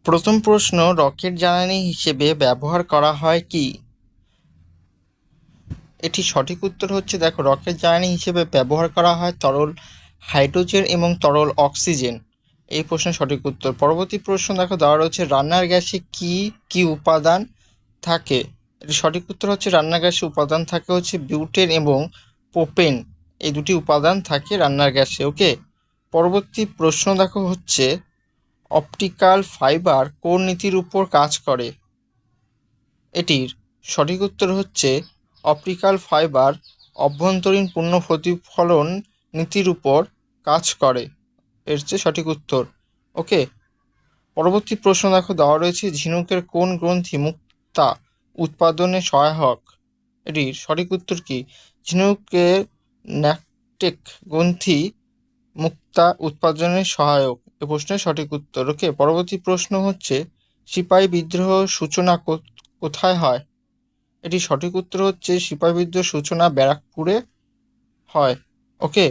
প্রথম প্রশ্ন, রকেট জ্বালানি হিসেবে ব্যবহার করা হয় কি? এটি সঠিক উত্তর হচ্ছে, দেখো, রকেট জ্বালানি হিসেবে ব্যবহার করা হয় তরল হাইড্রোজেন এবং তরল অক্সিজেন। এই প্রশ্নের সঠিক উত্তর। পরবর্তী প্রশ্ন দেখো, দেওয়া রয়েছে রান্নার গ্যাসে কি কি উপাদান থাকে? এটি সঠিক উত্তর হচ্ছে, রান্নার গ্যাসে উপাদান থাকে হচ্ছে বিউটেন এবং প্রোপেন, এই দুটি উপাদান থাকে রান্নার গ্যাসে। ওকে। পরবর্তী প্রশ্ন দেখো হচ্ছে, অপটিক্যাল ফাইবার কোন নীতির উপর কাজ করে? এটির সঠিক উত্তর হচ্ছে, অপটিক্যাল ফাইবার অভ্যন্তরীণ পূর্ণ প্রতিফলন নীতির উপর কাজ করে। এর হচ্ছে সঠিক উত্তর। ওকে। পরবর্তী প্রশ্ন দেখো, দেওয়া রয়েছে ঝিনুকের কোন গ্রন্থি মুক্তা উৎপাদনে সহায়ক? এটির সঠিক উত্তর কি? ঝিনুকের ন্যাকটেক গ্রন্থি মুক্তা উৎপাদনে সহায়ক, এ প্রশ্নের সঠিক উত্তর। ওকে। পরবর্তী প্রশ্ন হচ্ছে, সিপাহী বিদ্রোহ সূচনা কোথায় হয়? এটি সঠিক উত্তর হচ্ছে, সিপাহী বিদ্রোহ সূচনা ব্যারাকপুরে হয়। ওকে।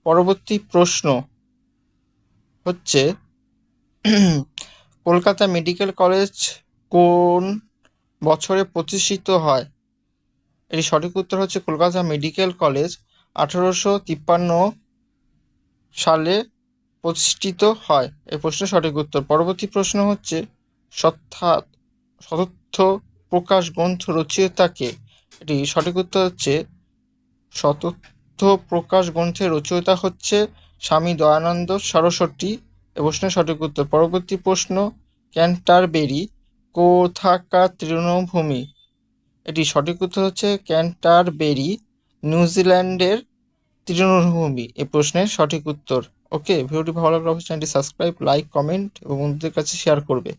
পরবর্তী প্রশ্ন হচ্ছে, কলকাতা মেডিকেল কলেজ কোন বছরে প্রতিষ্ঠিত হয়? এটি সঠিক উত্তর হচ্ছে, কলকাতা মেডিকেল কলেজ 1853 সালে প্রতিষ্ঠিত হয়। এই প্রশ্নের সঠিক উত্তর। পরবর্তী প্রশ্ন হচ্ছে, শততথ্য প্রকাশ গ্রন্থ রচয়িতা কে? এটি সঠিক উত্তর হচ্ছে, শততথ্য প্রকাশ গ্রন্থের রচয়িতা হচ্ছে স্বামী দয়ানন্দ সরস্বতী। এ প্রশ্নের সঠিক উত্তর। পরবর্তী প্রশ্ন, ক্যান্টারবেরি কোথাকার তৃণভূমি? এটি সঠিক উত্তর হচ্ছে, ক্যান্টারবেরি নিউজিল্যান্ডের তৃণভূমি। এই প্রশ্নের সঠিক উত্তর। ওকে। ভিডিওটি ভালো লাগলে অবশ্যই চ্যানেলটি সাবস্ক্রাইব, লাইক, কমেন্ট এবং বন্ধুদের কাছে শেয়ার করবে।